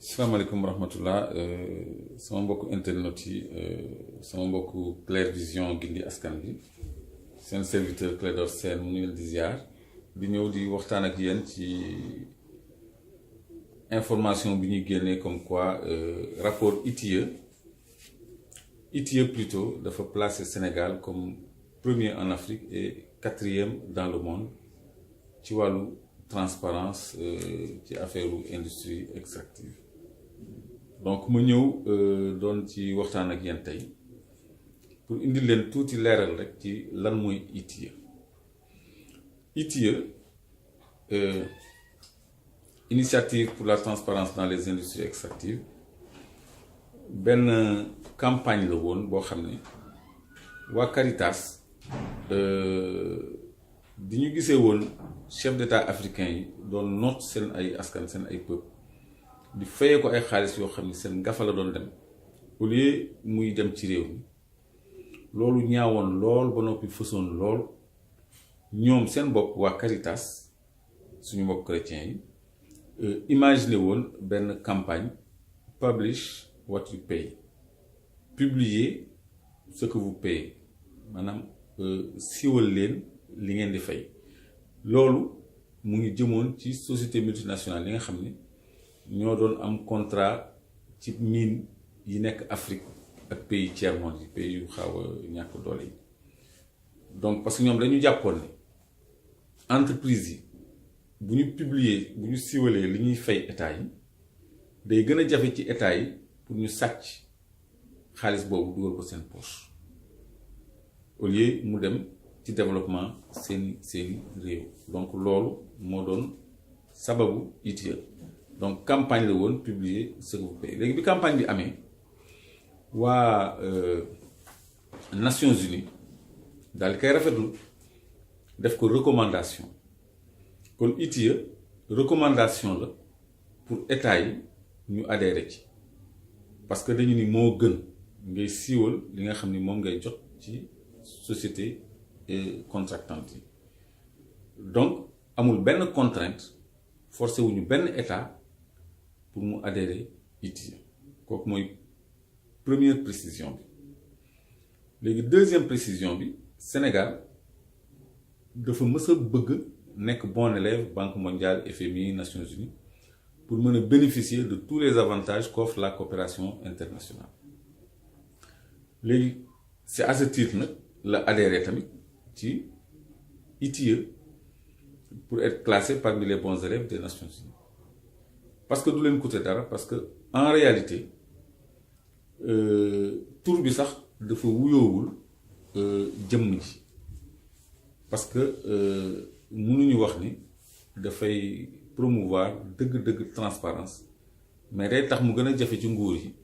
salaamaaleykum wa rahmatullah sama mbokku internet yi sama mbokku Clair Vision gindi askan bi seen serviteur Clédor Sène mu ngi leen di ziar di ñëw di waxtaan ak yéen ci information bi ñuy génnee comme quoi rapport ITIE plutôt dafa placer Sénégal comme premier en Afrique et quatrième dans le monde ci wàllu transparence ci affaire industrie extractive donc ma ñëw doon ci waxtaan ak yéen tey pour indi leen tuuti leeral rek ci lan mooy ITIE initiative pour la transparence dans les industries extractives benn campagne la woon boo xam ne waa Caritas di ñu gisee woon chef d'état africain yi doon noot seen ay askan seen ay peuple di fayee ko ay xaalis yoo xam ne seen gafa la doon dem au lieu muy dem ci réew mi loolu ñaawoon lool ba noppi fësoon lool ñoom seen bopp waa Caritas suñu mbokk chrétiens yi imaginer woon benn campagne publish what you pay, publier ce que vous payez maanaam siiwal leen li ngeen di fay loolu mu ngi jëmoon ci société multinationale yi nga xam ne ñoo doon am contrat ci mine yi nekk Afrique ak pays tiers monde yi pays yu xaw a ñàkk doole yi donc parce que ñoom dañu jàppoon ne entreprise yi bu ñu publier bu ñu siiwalee li ñuy fay état yi day gën a jafe ci état yi pour ñu sàcc xaalis boobu dugal ko seen poche au lieu mu dem ci développement seeni réew donc loolu moo doon sababu ITIE donc campagne la woon publier ce que vous payez léegi bi campagne bi amee waa Nations Unies daal di koy rafetlu def ko recommandation kon ITIE recommandation la pour état yi ñu adhéré ci parce que dañu ni moo gën ngay siiwal li nga xam ni moom ngay jot ci société contractante yi donc amul benn contrainte forcé wuñu benn état pour mu adhérer ITIE kooku mooy première précision bi léegi deuxième précision bi Sénégal dafa mës a bëgg nekk bon élève Banque mondiale FMI Nations Unies pour mën a bénéficier de tous les avantages qu'offre la coopération internationale léegi c'est à ce titre nag la adhéré tamit ci ITIE pour être classé parmi les bons élèves des Nations Unies parce que du leen coûter dara parce que en réalité tur bi sax dafa wuyoowul jëmm ji parce que mënuñu wax ni dafay promouvoir dëgg-dëgg transparence mais day tax mu gën a jafe ci nguur yi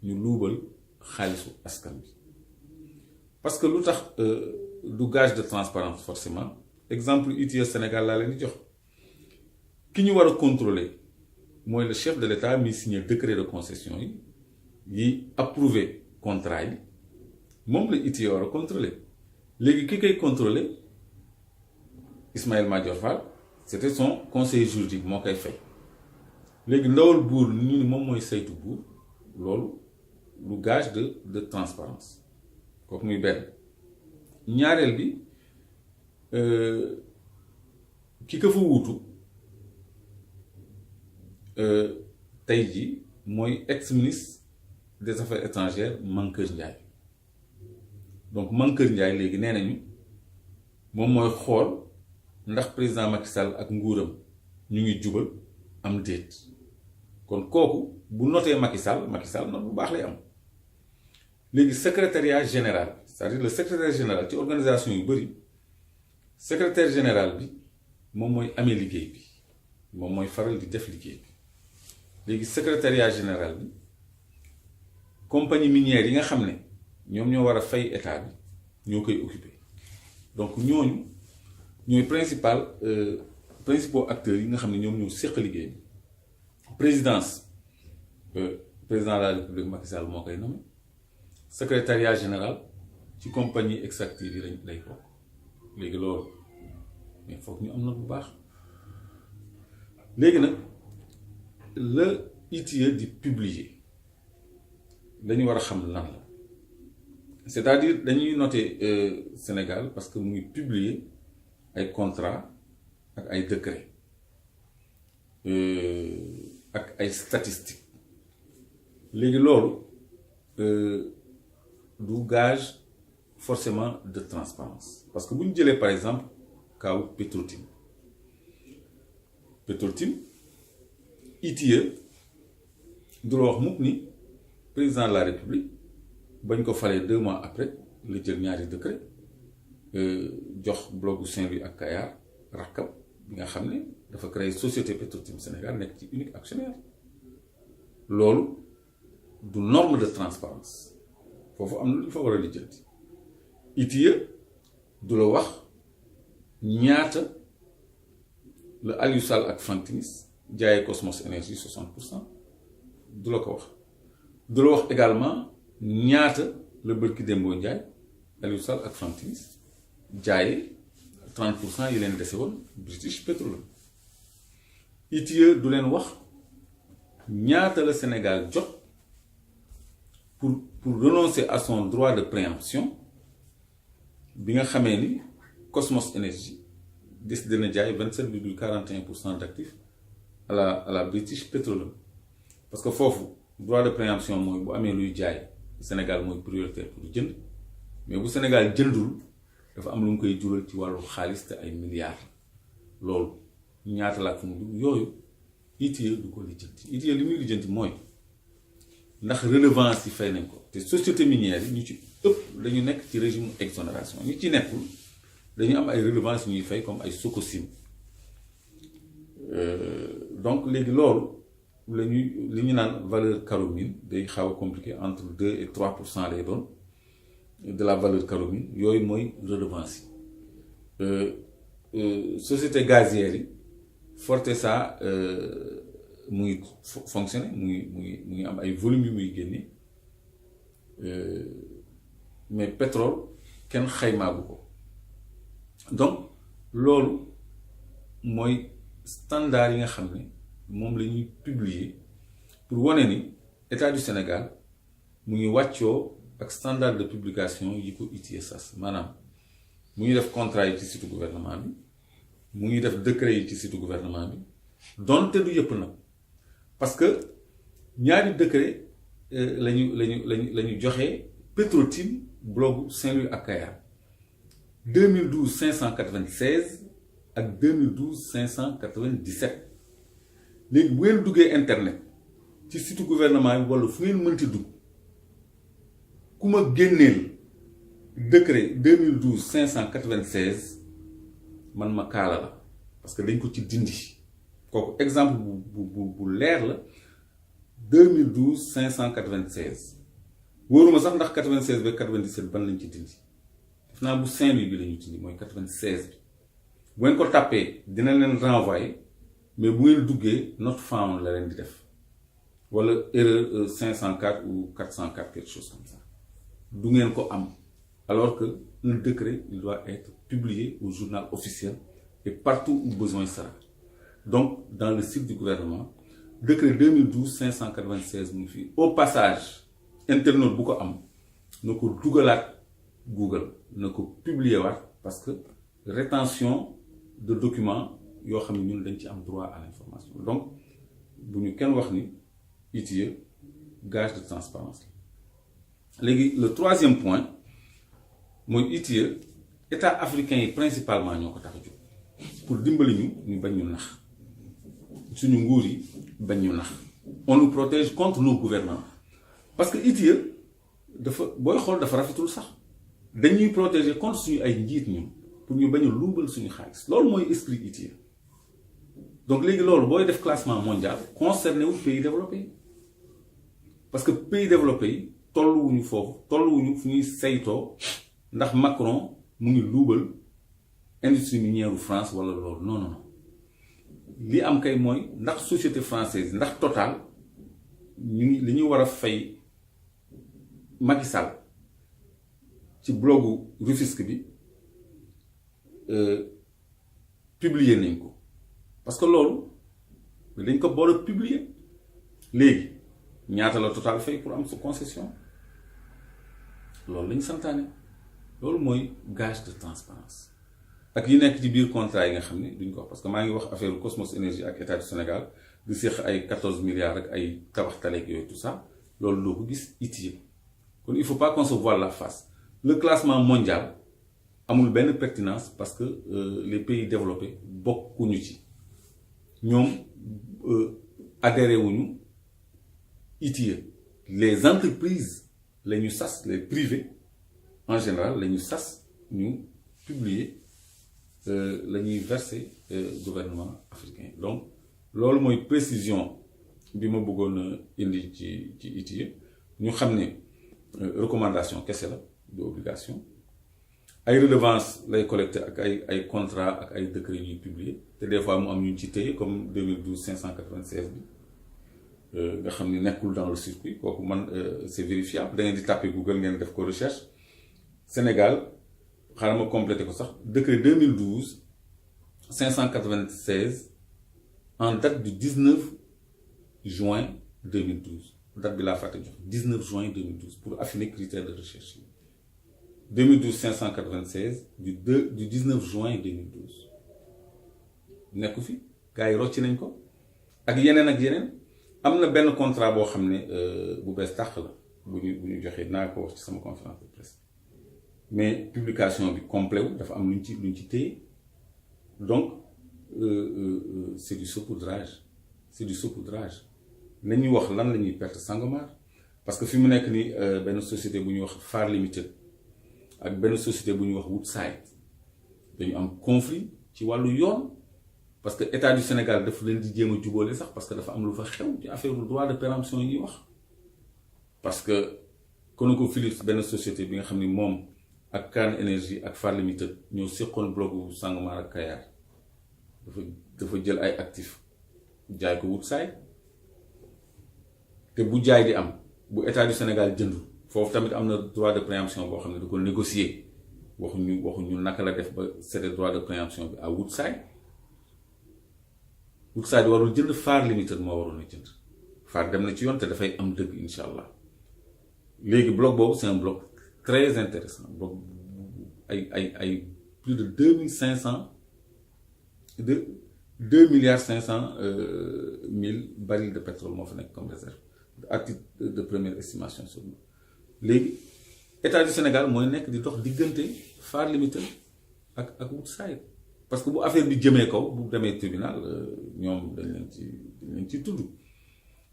ñu luubal xaalisu askan bi parce que lu tax du gage de transparence forcément exemple ITIE Sénégal laa leen di jox ki ñu war a contrôler mooy le chef de l'État mi signé décret de concession yi approuvé contrat yi moom la ITIE war a contrôler léegi ki koy contrôler Ismaïla Madior Fall c'était son conseiller juridique moo koy fay léegi ndawal buur ñu ni moom mooy saytu buur loolu lu gage de transparence kooku muy benn ñaareel bi ki ko fa wuutu tey ji mooy ex-ministre des affaires étrangères Mankeur Ndiaye donc Mankeur Ndiaye léegi nee nañu moom mooy xool ndax président Macky Sall ak nguuram ñu ngi jubal am déet kon kooku bu notee Macky Sall note bu baax lay am léegi secrétariat général c'est-à-dire le secrétaire général ci organisation yu bëri secrétaire général bi moom mooy amee liggéey bi moom mooy faral di def liggéey bi léegi secrétariat général bi compagnie minière yi nga xam ne ñoom ñoo war a fay état bi ñoo koy occupé donc ñooñu ñooy principaux acteurs yi nga xam ne ñoom ñoo séq liggéey bi présidence président de la République Macky Sall moo koy nommé secrétariat général ci compagnie extractive yi lay bokk léegi loolu mais foog ñu am na bu baax léegi nag le ITIE di publier dañu war a xam lan la c'est-à-dire dañuy noter Sénégal parce que mu ngi publier ay contrat ak ay décret ak ay statistiques léegi loolu du gage forcément de transparence parce que bu ñu jëlee par exemple kaaw Petro-Tim ITIE du la wax mukk ni président de la République bañ ko falee 2 mois après la jël ñaari décret jox blocu Saint-Louis ak Kayar rakkam bi nga xam ne dafa créer société Petro-Tim Sénégal nekk ci unique actionnaire loolu du norme de transparence foofu am na lu fa war a lijjanti ITIE du la wax ñaata la Aliou Sall ak Franck Timis jaayee Cosmos Énergie 60% du la ko wax du la wax également ñaata la bërki Dembo Ndiaye Aliou Sall ak Franck Timis jaayee 30% yi leen dese woon British Petroleum ITIE du leen wax ñaata la Sénégal jot pour renoncer à son droit de préemption bi nga xamee ni Cosmos Énergie décidé na jaay 27,41% d'actifs à la British Petroleum parce que foofu droit de préemption mooy bu amee luy jaay Sénégal mooy prioritaire pour jënd mais bu Sénégal jëndul dafa am lu mu koy jural ci wàllu xaalis te ay milliards loolu ñaata la ak fu mu dugg yooyu ITIE du ko lijjanti ITIE li muy lijjanti mooy ndax relevance yi fay nañ ko te société minière yi ñu ci ëpp dañu nekk ci régime exonération ñu ci nekkul dañu am ay relevance ñuy fay comme ay Sococim donc léegi loolu li ñu naan valeur caromine day xaw a compliqué entre 2 et 3% lay doon de la valeur caromine yooyu mooy redevance yi société gazière yi Fortesa mu ngi fonctionner mu ngi am ay volumes yu muy génne mais pétrole kenn xaymaagu ko donc loolu mooy standard yi nga xam ne moom la ñuy publier pour wane ni état du Sénégal mu ngi wàccoo ak standard de publication yi ko ITIE sas maanaam mu ngi def contrat yi ci site gouvernement bi mu ngi def décret yi ci site gouvernement bi donte du yëpp nag parce que ñaari décret lañu joxe Petro-Tim blogu Saint-Louis ak Kayar 2012 596 ak 2012 597 léegi bu ngeen duggee internet ci site gouvernement bi wala fu ngeen mënti dugg ku ma génneel décret 2012 596 man ma kaala la parce que dañ ko ci dindi kooku exemple bu leer la 2012 596 wóoruma sax ndax 96 ba 97 ban lañ ci dindi def naa bu Saint-Louis bi la ñu dindi mooy 96 bi bu ngeen ko tàppee dina leen renvoyer mais bu ngeen duggee not found la leen di def wala erreur 504 ou 404 quelque chose comme ça du ngeen ko am alors que un décret il doit être publié au journal officiel et partout où besoin sera donc dans le site du gouvernement décret 2012 596 mu ngi fii au passage internaute bu ko am na ko dugalaat Google na ko publier waat parce que rétention de documents yoo xam ne ñun dañ ci am droit à l'information donc bu ñu kenn wax ni ITIE gage de transparence léegi le troisième point mooy ITIE état africain yi principalement ñoo ko tax a jóg pour dimbali ñu bañ ñu nax suñu nguur yi bañ ñu nax on nous protège contre nos gouvernants parce que ITIE dafa booy xool dafa rafetul sax dañuy protéger contre suñu ay njiit ñun pour ñu bañ a luubal suñu xaalis loolu mooy esprit ITIE donc léegi loolu booy def classement mondial concerné wu pays développé yi parce que pays développé yi tolluwuñu foofu tolluwuñu fu ñuy saytoo ndax Macron mu ngi luubal industrie minière France wala loolu non non non li am kay mooy ndax société française ndax Total ñu ngi li ñu war a fay Macky Sall ci blogu Rufisque bi publier nañ ko parce que loolu dañ ko boole publier léegi ñaata la Total fay pour am sa concession loolu lañu santaane loolu mooy gage de transparence ak yi nekk ci biir contrat yi nga xam ne duñ ko wax parce que maa ngi wax affaire Cosmos Énergie ak état du Sénégal di séq ay 14 milliards ak ay tabax taleeg yooyu tout ça loolu doo ko gis ITIE kon il faut pas qu'on se voile la face le classement mondial amul benn pertinence parce que les pays développés bokkuñu ci ñoom adhéré wuñu ITIE les entreprises la ñu sas les privés en général la ñu sas ñu publier la ñuy verser gouvernement africain donc loolu mooy précision bi ma bëggoon a indi ci ITIE ñu xam ne recommandation kese la de obligation ay redevance lay collecté ak ay contrat ak ay décret ñuy publier te des fois mu am ñu ci téye comme 2012 596 bi nga xam ni nekkul dans le circuit kooku man c'est vérifiable da ngeen di tapé Google ngeen def ko recherche Sénégal xaaral ma complété ko sax décret 2012 596 en date du 19 juin 2012 date bi laa fàtte jox 19 juin 2012 pour affiner critères de recherche 2012 596 du 19 juin 2012 nekku fi gars yi rocci nañ ko ak yeneen am na benn contrat boo xam ne bu bees tàq la bu ñu joxee naa ko wax ci sama conférence de presse mais publication bi complet wu dafa am luñ ci téye donc c'est du saupoudrage nañuy wax lan la ñuy perte Sangomar parce que fi mu nekk ni benn société bu ñuy wax Far Limited ak benn société bu ñuy wax Woodside dañu am conflit ci wàllu yoon parce que état du Sénégal daf leen di jéem a jubóole sax parce que dafa am lu fa xew ci affaire droit de préemption yi ñuy wax parce que ConocoPhillips benn société bi nga xam ni moom ak Can Énergie ak Far Limited ñoo séqoon blogu Sangomar ak Kayar dafa jël ay actifs jaay ko Woodside te bu jaay di am bu état du Sénégal jëndu foofu tamit am na droit de préemption boo xam ne da ko négocier waxuñu naka la def ba céder droit de préemption bi à Woodside warul jënd Far Limited moo waroon a jënd Far dem na ci yoon te dafay am dëgg incha allah léegi bloc boobu c'est un bloc très intéressant bloc ay plus de 2 milliards 500 mille barils de pétrole moo fa nekk comme réserve à titre de première estimation seulement léegi état du Sénégal mooy nekk di dox diggante Far Limited ak Woodside parce que bu affaire bi jëmee kaw bu demee tribunal ñoom dañ leen ci tudd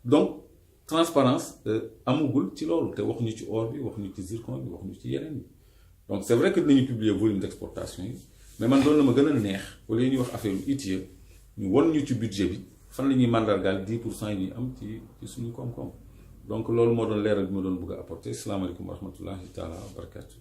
donc transparence amugul ci loolu te waxuñu ci or bi waxuñu ci zircon bi waxuñu ci yeneen bi donc c'est vrai que dinañu publier volume d'exportation yi mais man doon na ma gën a neex wala ñuy wax affaire yu ITIE ñu won ñu ci budget bi fan la ñuy mandargaal 10% yi ñuy am ci suñu koom-koom donc loolu moo doon leeral bi ma doon bëgg a apporter salaamaaleykum wa rahmatullahi taala wa barakatu